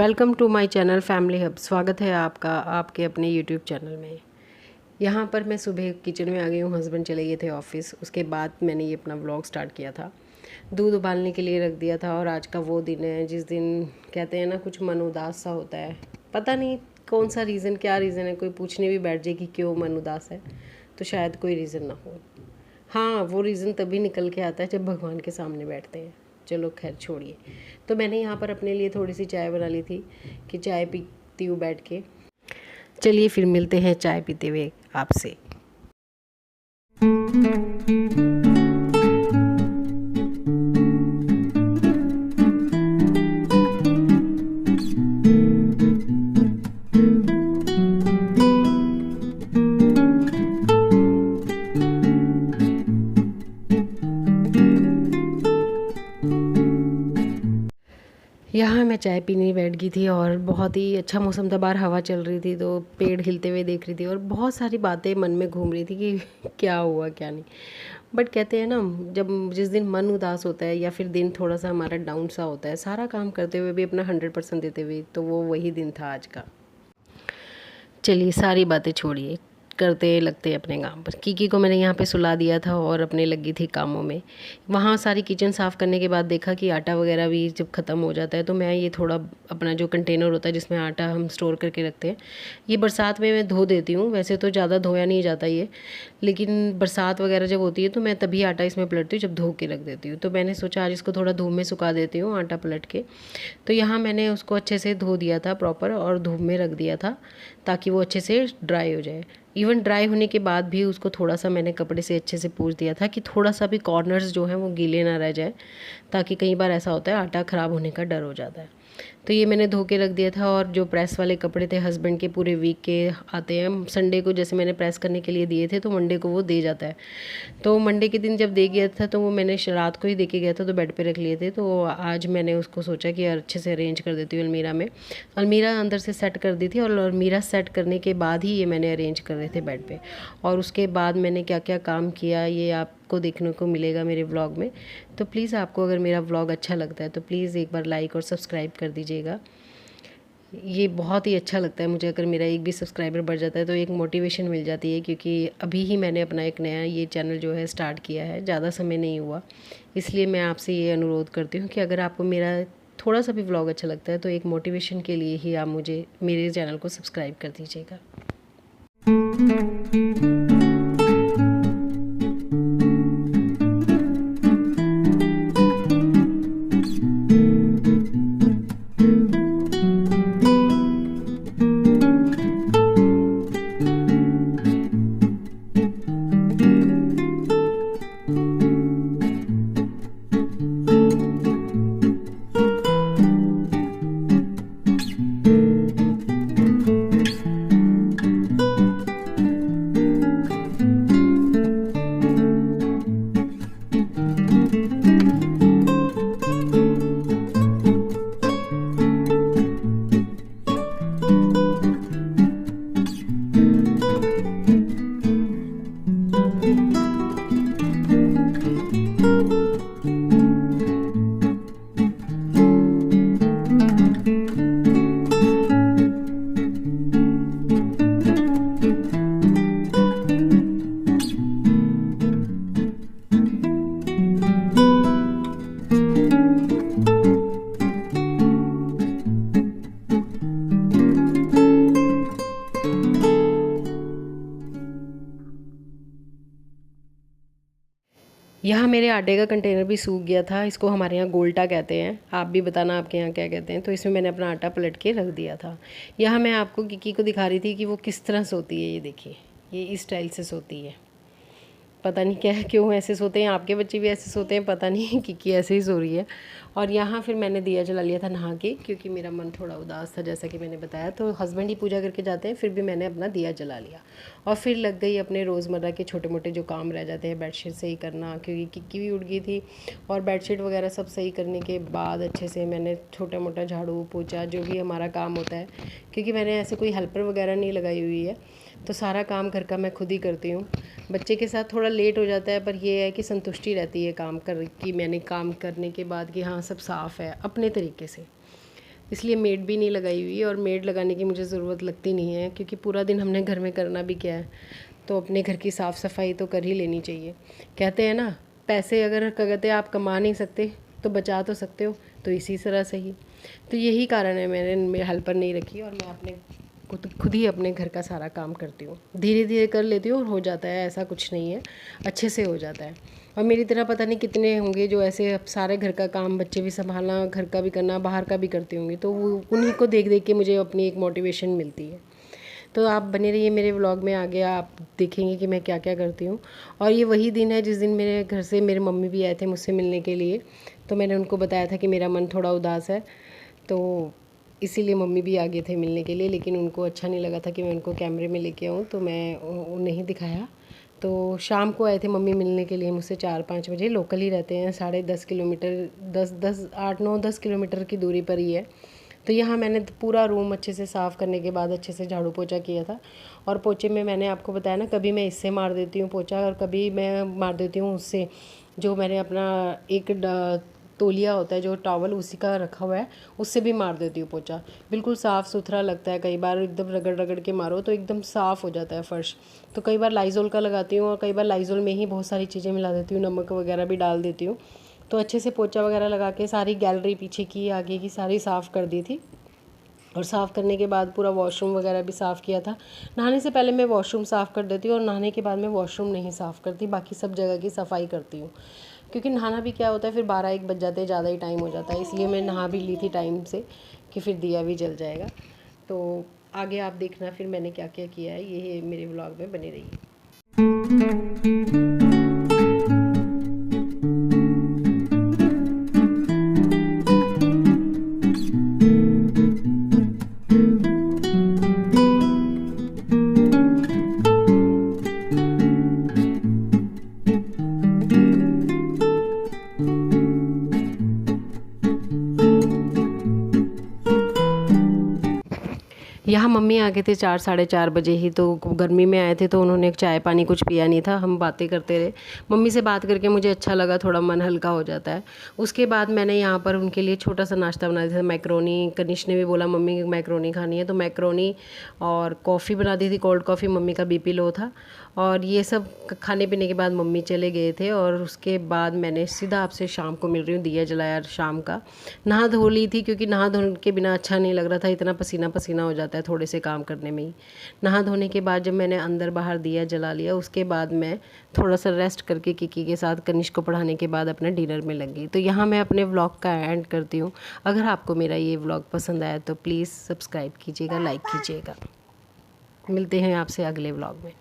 Welcome to my channel family hub. स्वागत है आपका आपके अपने यूट्यूब चैनल में। यहाँ पर मैं सुबह किचन में आ गई हूँ। हस्बैंड चले गए थे ऑफिस, उसके बाद मैंने ये अपना व्लॉग स्टार्ट किया था। दूध उबालने के लिए रख दिया था और आज का वो दिन है जिस दिन कहते हैं ना कुछ मन उदास सा होता है। पता नहीं कौन सा रीज़न, क्या रीज़न है। कोई पूछने भी बैठ जाए कि क्यों मन उदास है तो शायद कोई रीज़न ना हो। हाँ, वो रीज़न तभी निकल के आता है जब भगवान के सामने बैठते हैं। चलो खैर छोड़िए। तो मैंने यहाँ पर अपने लिए थोड़ी सी चाय बना ली थी कि चाय पीती हूँ बैठ के। चलिए फिर मिलते हैं चाय पीते हुए आपसे। यहाँ मैं चाय पीने बैठ गई थी और बहुत ही अच्छा मौसम था, बाहर हवा चल रही थी तो पेड़ हिलते हुए देख रही थी और बहुत सारी बातें मन में घूम रही थी कि क्या हुआ क्या नहीं। बट कहते हैं ना, जब जिस दिन मन उदास होता है या फिर दिन थोड़ा सा हमारा डाउन सा होता है, सारा काम करते हुए भी अपना 100% देते हुए, तो वो वही दिन था आज का। चलिए सारी बातें छोड़िए, करते लगते अपने काम पर। कीकी को मैंने यहाँ पे सुला दिया था और अपने लगी थी कामों में। वहाँ सारी किचन साफ़ करने के बाद देखा कि आटा वगैरह भी जब ख़त्म हो जाता है तो मैं ये थोड़ा अपना जो कंटेनर होता है जिसमें आटा हम स्टोर करके रखते हैं, ये बरसात में मैं धो देती हूँ। वैसे तो ज़्यादा धोया नहीं जाता ये, लेकिन बरसात वगैरह जब होती है तो मैं तभी आटा इसमें पलटती हूँ, जब धो के रख देती हूँ। तो मैंने सोचा आज इसको थोड़ा धूप में सुखा देती हूँ आटा पलट के। तो यहाँ मैंने उसको अच्छे से धो दिया था प्रॉपर और धूप में रख दिया था ताकि वो अच्छे से ड्राई हो जाए। इवन ड्राई होने के बाद भी उसको थोड़ा सा मैंने कपड़े से अच्छे से पोंछ दिया था कि थोड़ा सा भी कॉर्नर्स जो हैं वो गीले ना रह जाए, ताकि कई बार ऐसा होता है आटा ख़राब होने का डर हो जाता है। तो ये मैंने धो के रख दिया था। और जो प्रेस वाले कपड़े थे हस्बैंड के, पूरे वीक के आते हैं, संडे को जैसे मैंने प्रेस करने के लिए दिए थे तो मंडे को वो दे जाता है। तो मंडे के दिन जब दे गया था तो वो मैंने रात को ही दे के गया था तो बेड पे रख लिए थे। तो आज मैंने उसको सोचा कि यार अच्छे से अरेंज कर देती हूँ अलमीरा में। अलमीरा अंदर से सेट कर दी थी और अलमीरा सेट करने के बाद ही ये मैंने अरेंज कर रहे थे बेड पे। और उसके बाद मैंने क्या क्या काम किया ये आपको देखने को मिलेगा मेरे व्लॉग में। तो प्लीज़ आपको अगर मेरा व्लॉग अच्छा लगता है तो प्लीज़ एक बार लाइक और सब्सक्राइब कर दीजिएगा। ये बहुत ही अच्छा लगता है मुझे, अगर मेरा एक भी सब्सक्राइबर बढ़ जाता है तो एक मोटिवेशन मिल जाती है, क्योंकि अभी ही मैंने अपना एक नया ये चैनल जो है स्टार्ट किया है, ज़्यादा समय नहीं हुआ। इसलिए मैं आपसे ये अनुरोध करती हूँ कि अगर आपको मेरा थोड़ा सा भी व्लॉग अच्छा लगता है तो एक मोटिवेशन के लिए ही आप मुझे मेरे चैनल को सब्सक्राइब कर दीजिएगा। यहाँ मेरे आटे का कंटेनर भी सूख गया था। इसको हमारे यहाँ गोल्टा कहते हैं, आप भी बताना आपके यहाँ क्या कहते हैं। तो इसमें मैंने अपना आटा पलट के रख दिया था। यहाँ मैं आपको किकी को दिखा रही थी कि वो किस तरह सोती है। ये देखिए, ये इस स्टाइल से सोती है। पता नहीं क्या क्यों ऐसे सोते हैं, आपके बच्चे भी ऐसे सोते हैं पता नहीं, किकी ऐसे ही सो रही है। और यहाँ फिर मैंने दिया जला लिया था नहा के, क्योंकि मेरा मन थोड़ा उदास था जैसा कि मैंने बताया। तो हस्बैंड ही पूजा करके जाते हैं, फिर भी मैंने अपना दिया जला लिया और फिर लग गई अपने रोज़मर्रा के छोटे मोटे जो काम रह जाते हैं, बेडशीट सही करना, क्योंकि किक्की भी उठ गई थी। और बेडशीट वगैरह सब सही करने के बाद अच्छे से मैंने छोटा मोटा झाड़ू पोछा जो भी हमारा काम होता है, क्योंकि मैंने ऐसे कोई हेल्पर वगैरह नहीं लगाई हुई है, तो सारा काम घर का मैं खुद ही करती हूँ। बच्चे के साथ थोड़ा लेट हो जाता है, पर ये है कि संतुष्टि रहती है काम कर कि मैंने काम करने के बाद कि हाँ सब साफ़ है अपने तरीके से। इसलिए मेड भी नहीं लगाई हुई, और मेड लगाने की मुझे ज़रूरत लगती नहीं है, क्योंकि पूरा दिन हमने घर में करना भी क्या है, तो अपने घर की साफ़ सफाई तो कर ही लेनी चाहिए। कहते हैं ना, पैसे अगर कहते आप कमा नहीं सकते तो बचा तो सकते हो, तो इसी तरह से ही तो यही कारण है मैंने मेरे हेल्पर नहीं रखी, और मैं अपने खुद ही अपने घर का सारा काम करती हूँ। धीरे धीरे कर लेती हूँ और हो जाता है, ऐसा कुछ नहीं है, अच्छे से हो जाता है। और मेरी तरह पता नहीं कितने होंगे जो ऐसे अब सारे घर का काम, बच्चे भी संभालना, घर का भी करना, बाहर का भी करती होंगी, तो वो उन्हीं को देख देख के मुझे अपनी एक मोटिवेशन मिलती है। तो आप बने रहिए मेरे व्लॉग में, आगे आप देखेंगे कि मैं क्या क्या करती हूँ। और ये वही दिन है जिस दिन मेरे घर से मेरे मम्मी भी आए थे मुझसे मिलने के लिए, तो मैंने उनको बताया था कि मेरा मन थोड़ा उदास है, तो इसीलिए मम्मी भी आ गए थे मिलने के लिए। लेकिन उनको अच्छा नहीं लगा था कि मैं उनको कैमरे में लेके आऊँ, तो मैं नहीं दिखाया। तो शाम को आए थे मम्मी मिलने के लिए मुझसे 4-5 बजे। लोकल ही रहते हैं, 10.5 किलोमीटर, 8-9-10 किलोमीटर की दूरी पर ही है। तो यहाँ मैंने पूरा रूम अच्छे से साफ़ करने के बाद अच्छे से झाड़ू पोछा किया था। और पोछे में मैंने आपको बताया ना, कभी मैं इससे मार देती हूँ पोछा, और कभी मैं मार देती हूँ उससे, जो मैंने अपना एक तौलिया होता है जो टॉवल, उसी का रखा हुआ है, उससे भी मार देती हूँ पोछा। बिल्कुल साफ़ सुथरा लगता है। कई बार एकदम रगड़ रगड़ के मारो तो एकदम साफ़ हो जाता है फ़र्श। तो कई बार लाइज़ोल का लगाती हूँ, और कई बार लाइज़ोल में ही बहुत सारी चीज़ें मिला देती हूँ, नमक वगैरह भी डाल देती हूँ। तो अच्छे से पोछा वगैरह लगा के सारी गैलरी पीछे की, आगे की सारी साफ़ कर दी थी। और साफ़ करने के बाद पूरा वॉशरूम वगैरह भी साफ़ किया था। नहाने से पहले मैं वॉशरूम साफ़ कर देती हूँ, और नहाने के बाद मैं वॉशरूम नहीं साफ़ करती, बाकी सब जगह की सफाई करती हूँ। क्योंकि नहाना भी क्या होता है, फिर 12-1 बज जाते हैं, ज़्यादा ही टाइम हो जाता है, इसलिए मैं नहा भी ली थी टाइम से कि फिर दिया भी जल जाएगा। तो आगे आप देखना फिर मैंने क्या क्या किया है, ये मेरे व्लॉग में बने रहिए। यहाँ मम्मी आ गए थे 4-4:30 बजे ही, तो गर्मी में आए थे, तो उन्होंने चाय पानी कुछ पिया नहीं था, हम बातें करते रहे। मम्मी से बात करके मुझे अच्छा लगा, थोड़ा मन हल्का हो जाता है। उसके बाद मैंने यहाँ पर उनके लिए छोटा सा नाश्ता बना दिया था, मैक्रोनी। कनिष्क ने भी बोला मम्मी मैक्रोनी खानी है, तो मैक्रोनी और कॉफ़ी बना दी थी, कोल्ड कॉफ़ी, मम्मी का बीपी लो था। और ये सब खाने पीने के बाद मम्मी चले गए थे, और उसके बाद मैंने सीधा आपसे शाम को मिल रही हूँ, दिया जलाया शाम का। नहा धो ली थी, क्योंकि नहा धोने के बिना अच्छा नहीं लग रहा था, इतना पसीना पसीना हो जाता है थोड़े से काम करने में ही। नहा धोने के बाद जब मैंने अंदर बाहर दिया जला लिया, उसके बाद मैं थोड़ा सा रेस्ट करके किकी के साथ कनिष्क को पढ़ाने के बाद अपने डिनर में लग गई। तो यहाँ मैं अपने व्लॉग का एंड करती हूँ। अगर आपको मेरा ये व्लॉग पसंद आया तो प्लीज़ सब्सक्राइब कीजिएगा, लाइक कीजिएगा। मिलते हैं आपसे अगले व्लॉग में।